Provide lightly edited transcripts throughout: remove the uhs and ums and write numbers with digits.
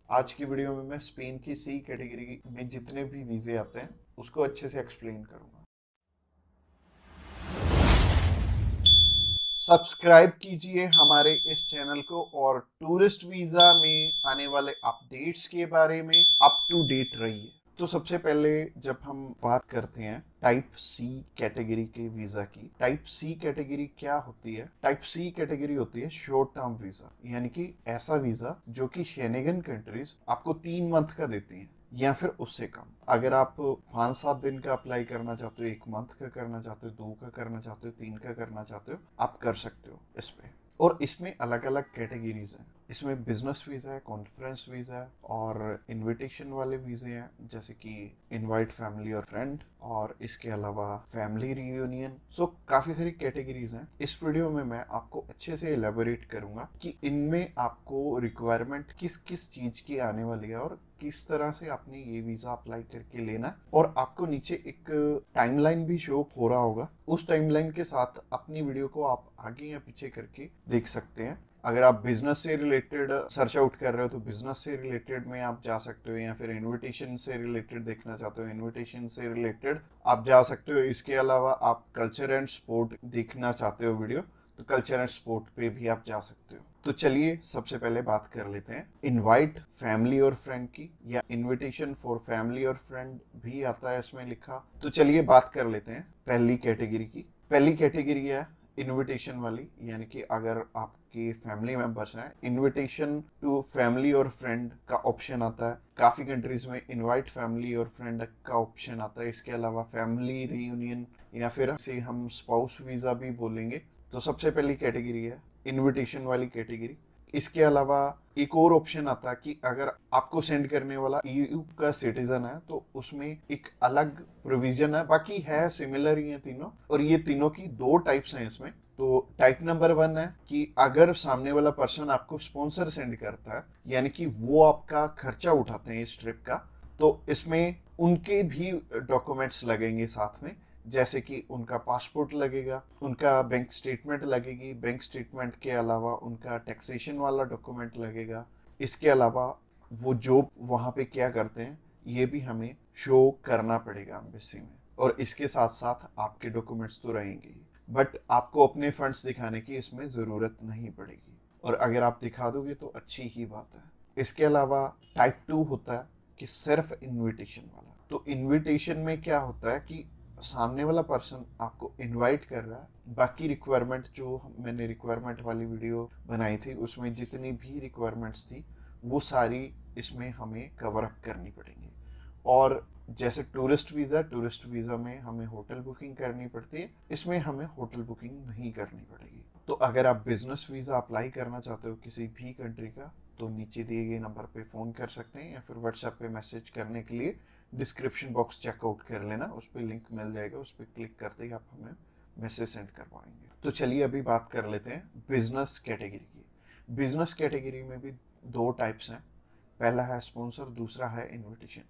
आज की वीडियो में मैं स्पेन की सी कैटेगरी में जितने भी वीजे आते हैं उसको अच्छे से एक्सप्लेन करूंगा। सब्सक्राइब कीजिए हमारे इस चैनल को और टूरिस्ट वीजा में आने वाले अपडेट्स के बारे में अप टू डेट रहिए। तो सबसे पहले जब हम बात करते हैं टाइप सी कैटेगरी के वीजा की, टाइप सी कैटेगरी क्या होती है? टाइप सी कैटेगरी होती है शॉर्ट टर्म वीजा, यानी कि ऐसा वीजा जो कि शेनेगन कंट्रीज आपको 3 मंथ का देती हैं या फिर उससे कम। अगर आप 5-7 दिन का अप्लाई करना चाहते हो, 1 मंथ का करना चाहते हो, 2 का करना चाहते हो, 3 का करना चाहते हो, आप कर सकते हो इस पे। और इसमें अलग अलग कैटेगरीज हैं। इसमें बिजनेस वीजा है, कॉन्फ्रेंस वीजा है और इनविटेशन वाले वीजे हैं, जैसे कि इनवाइट फैमिली और फ्रेंड, और इसके अलावा फैमिली रियूनियन। सो काफी सारी कैटेगरीज हैं। इस वीडियो में मैं आपको अच्छे से इलेबोरेट करूंगा कि इनमें आपको रिक्वायरमेंट किस किस चीज की आने वाली है और किस तरह से आपने ये वीजा अप्लाई करके लेना है। और आपको नीचे एक टाइमलाइन भी शो हो रहा होगा, उस टाइमलाइन के साथ अपनी वीडियो को आप आगे या पीछे करके देख सकते हैं। अगर आप बिजनेस से रिलेटेड सर्च आउट कर रहे हो तो बिजनेस से रिलेटेड में आप जा सकते हो, या फिर इनविटेशन से रिलेटेड देखना चाहते हो इनविटेशन से रिलेटेड आप जा सकते हो। इसके अलावा आप कल्चर एंड स्पोर्ट देखना चाहते हो वीडियो, तो कल्चर एंड स्पोर्ट पे भी आप जा सकते हो। तो चलिए सबसे पहले बात कर लेते हैं इनवाइट फैमिली और फ्रेंड की, या इनविटेशन फॉर फैमिली और फ्रेंड भी आता है इसमें लिखा। तो चलिए बात कर लेते हैं पहली कैटेगरी की। पहली कैटेगरी है इनविटेशन वाली, यानी कि अगर आपके फैमिली मेंबर्स हैं, इनविटेशन टू फैमिली और फ्रेंड का ऑप्शन आता है। काफी कंट्रीज में इनवाइट फैमिली और फ्रेंड का ऑप्शन आता है। इसके अलावा फैमिली रियूनियन, या फिर से हम स्पाउस वीजा भी बोलेंगे। तो सबसे पहली कैटेगरी है इनविटेशन वाली कैटेगरी। इसके अलावा एक और ऑप्शन आता है कि अगर आपको सेंड करने वाला ईयू का सिटीजन है तो उसमें एक अलग प्रोविजन है, बाकी है सिमिलर ही है तीनों। और ये तीनों की 2 टाइप्स हैं इसमें। तो टाइप नंबर 1 है कि अगर सामने वाला पर्सन आपको स्पॉन्सर सेंड करता है, यानी कि वो आपका खर्चा उठाते हैं इस ट्रिप का, तो इसमें उनके भी डॉक्यूमेंट्स लगेंगे साथ में, जैसे कि उनका पासपोर्ट लगेगा, उनका बैंक स्टेटमेंट लगेगी, बैंक स्टेटमेंट के अलावा उनका टैक्सेशन वाला डॉक्यूमेंट लगेगा। इसके अलावा वो जॉब वहाँ पे क्या करते हैं ये भी हमें शो करना पड़ेगा एम्बेसी में। और इसके साथ साथ आपके डॉक्यूमेंट्स तो रहेंगे ही, बट आपको अपने फंड्स दिखाने की इसमें ज़रूरत नहीं पड़ेगी, और अगर आप दिखा दोगे तो अच्छी ही बात है। इसके अलावा टाइप 2 होता है कि सिर्फ इनविटेशन वाला। तो इनविटेशन में क्या होता है कि सामने वाला पर्सन आपको इनवाइट कर रहा है, बाकी रिक्वायरमेंट जो मैंने रिक्वायरमेंट वाली वीडियो बनाई थी उसमें जितनी भी रिक्वायरमेंट्स थी वो सारी इसमें हमें कवर अप करनी पड़ेंगी। और जैसे टूरिस्ट वीज़ा में हमें होटल बुकिंग करनी पड़ती है, इसमें हमें होटल बुकिंग नहीं करनी पड़ेगी। तो अगर आप बिजनेस वीज़ा अप्लाई करना चाहते हो किसी भी कंट्री का, तो नीचे दिए गए नंबर पे फ़ोन कर सकते हैं, या फिर व्हाट्सएप पे मैसेज करने के लिए डिस्क्रिप्शन बॉक्स चेकआउट कर लेना, उस पर लिंक मिल जाएगा, उस पर क्लिक करते ही आप हमें मैसेज सेंड कर पाएंगे। तो चलिए अभी बात कर लेते हैं बिजनेस कैटेगरी की। बिजनेस कैटेगरी में भी 2 टाइप्स हैं। पहला है स्पॉन्सर, दूसरा है इनविटेशन।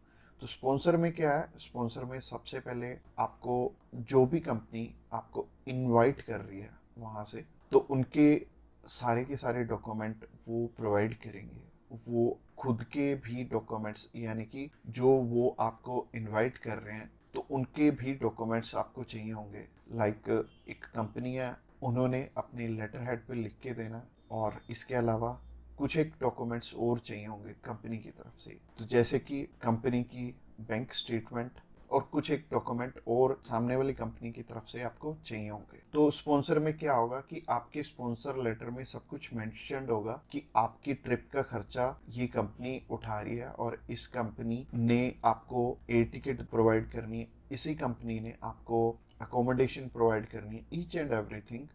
तो स्पॉन्सर में क्या है? स्पॉन्सर में सबसे पहले आपको जो भी कंपनी आपको इनवाइट कर रही है वहाँ से, तो उनके सारे के सारे डॉक्यूमेंट वो प्रोवाइड करेंगे। वो खुद के भी डॉक्यूमेंट्स, यानी कि जो वो आपको इनवाइट कर रहे हैं तो उनके भी डॉक्यूमेंट्स आपको चाहिए होंगे। लाइक एक कंपनी है, उन्होंने अपने लेटर हेड पे लिख के देना, और इसके अलावा कुछ एक डॉक्यूमेंट्स और चाहिए होंगे कंपनी की तरफ से। तो जैसे कि कंपनी की बैंक स्टेटमेंट और कुछ एक डॉक्यूमेंट और सामने वाली कंपनी की तरफ से आपको चाहिए होंगे। तो स्पॉन्सर में क्या होगा कि आपके स्पॉन्सर लेटर में सब कुछ मेंशन्ड होगा कि आपकी ट्रिप का खर्चा ये कंपनी उठा रही है, और इस कंपनी ने आपको एयर टिकट प्रोवाइड करनी है, इसी कंपनी ने आपको अकोमोडेशन प्रोवाइड करनी है, ईच एंड एवरीथिंग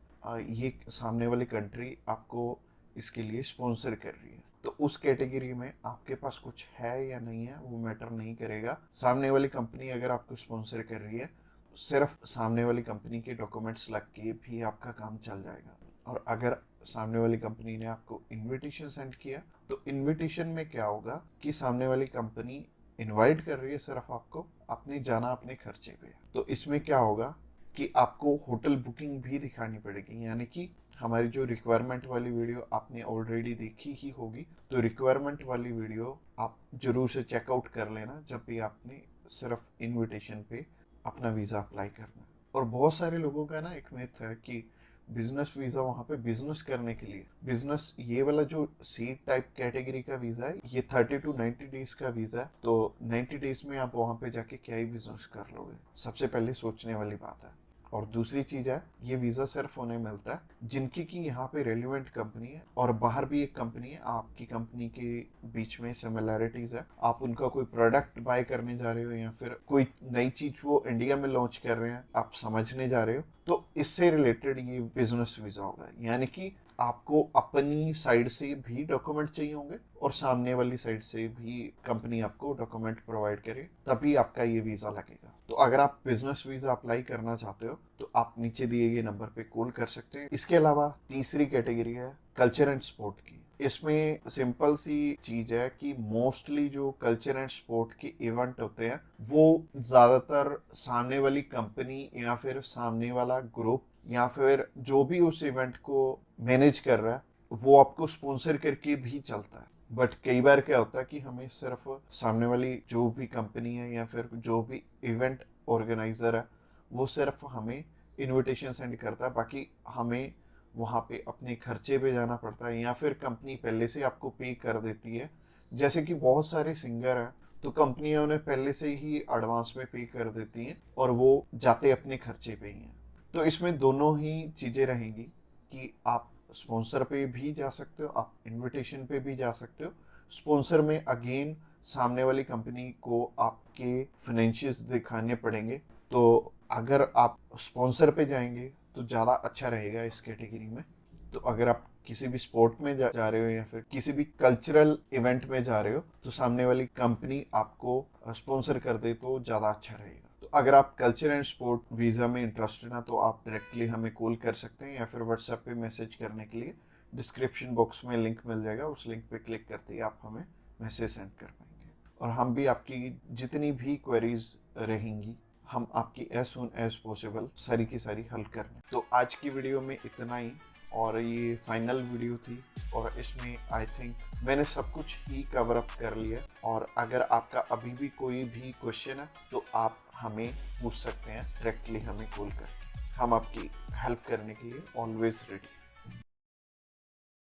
ये सामने वाली कंट्री आपको इसके लिए स्पॉन्सर कर रही है। तो उस कैटेगरी में आपके पास कुछ है या नहीं है वो मैटर नहीं करेगा। सामने वाली कंपनी अगर आपको स्पॉन्सर कर रही है, सिर्फ सामने वाली कंपनी के डॉक्यूमेंट्स लग के भी आपका काम चल जाएगा। और अगर सामने वाली कंपनी ने आपको इनविटेशन सेंड किया, तो इनविटेशन में क्या होगा कि सामने वाली कंपनी इनवाइट कर रही है सिर्फ आपको, आपने जाना अपने खर्चे पे। तो इसमें क्या होगा कि आपको होटल बुकिंग भी दिखानी पड़ेगी, यानी कि हमारी जो रिक्वायरमेंट वाली वीडियो आपने ऑलरेडी देखी ही होगी, तो रिक्वायरमेंट वाली वीडियो आप जरूर से चेकआउट कर लेना जब भी आपने सिर्फ इनविटेशन पे अपना वीज़ा अप्लाई करना है। और बहुत सारे लोगों का ना एक मिथ है कि बिजनेस वीज़ा वहाँ पे बिजनेस करने के लिए, बिजनेस ये वाला जो सी टाइप कैटेगरी का वीज़ा है ये 30 to 90 डेज का वीज़ा है, तो 90 डेज में आप वहाँ पे जाके क्या ही बिजनेस कर लोगे, सबसे पहले सोचने वाली बात है। और दूसरी चीज है, ये वीजा सिर्फ उन्हें मिलता है जिनकी की यहाँ पे रेलिवेंट कंपनी है और बाहर भी एक कंपनी है, आपकी कंपनी के बीच में सिमिलैरिटीज है, आप उनका कोई प्रोडक्ट बाय करने जा रहे हो या फिर कोई नई चीज वो इंडिया में लॉन्च कर रहे हैं आप समझने जा रहे हो, तो इससे रिलेटेड ये बिजनेस वीजा होगा। यानी कि आपको अपनी साइड से भी डॉक्यूमेंट चाहिए होंगे और सामने वाली साइड से भी कंपनी आपको डॉक्यूमेंट प्रोवाइड करे, तभी आपका ये वीजा लगेगा। तो अगर आप बिजनेस वीजा अप्लाई करना चाहते हो तो आप नीचे दिए गए नंबर पे कॉल कर सकते हैं। इसके अलावा तीसरी कैटेगरी है कल्चर एंड स्पोर्ट की। इसमें सिंपल सी चीज है कि मोस्टली जो कल्चर एंड स्पोर्ट के इवेंट होते हैं वो ज्यादातर सामने वाली कंपनी या फिर सामने वाला ग्रुप या फिर जो भी उस इवेंट को मैनेज कर रहा है वो आपको स्पॉन्सर करके भी चलता है। बट कई बार क्या होता है कि हमें सिर्फ सामने वाली जो भी कंपनी है या फिर जो भी इवेंट ऑर्गेनाइजर है वो सिर्फ हमें इनविटेशन सेंड करता है, बाकी हमें वहाँ पे अपने खर्चे पे जाना पड़ता है या फिर कंपनी पहले से आपको पे कर देती है। जैसे कि बहुत सारे सिंगर हैं तो कंपनियां उन्हें पहले से ही एडवांस में पे कर देती हैं और वो जाते अपने खर्चे पे ही हैं। तो इसमें दोनों ही चीज़ें रहेंगी कि आप स्पॉन्सर पे भी जा सकते हो, आप इनविटेशन पे भी जा सकते हो। स्पॉन्सर में अगेन सामने वाली कंपनी को आपके फाइनेंशियल्स दिखाने पड़ेंगे, तो अगर आप स्पॉन्सर पे जाएंगे तो ज़्यादा अच्छा रहेगा इस कैटेगरी में। तो अगर आप किसी भी स्पोर्ट में जा रहे हो या फिर किसी भी कल्चरल इवेंट में जा रहे हो तो सामने वाली कंपनी आपको स्पॉन्सर कर दे तो ज़्यादा अच्छा रहेगा। तो अगर आप कल्चर एंड स्पोर्ट वीज़ा में इंटरेस्टेड हैं तो आप डायरेक्टली हमें कॉल कर सकते हैं या फिर व्हाट्सएप पे मैसेज करने के लिए डिस्क्रिप्शन बॉक्स में लिंक मिल जाएगा, उस लिंक पे क्लिक करते ही आप हमें मैसेज सेंड कर पाएंगे और हम भी आपकी जितनी भी क्वेरीज रहेंगी हम आपकी एज सुन एज पॉसिबल सारी की सारी हल करने। तो आज की वीडियो में इतना ही और ये फाइनल वीडियो थी और इसमें आई थिंक मैंने सब कुछ ही कवर अप कर लिया। और अगर आपका अभी भी कोई भी क्वेश्चन है तो आप हमें पूछ सकते हैं डायरेक्टली हमें कॉल करके, हम आपकी हेल्प करने के लिए ऑलवेज रेडी।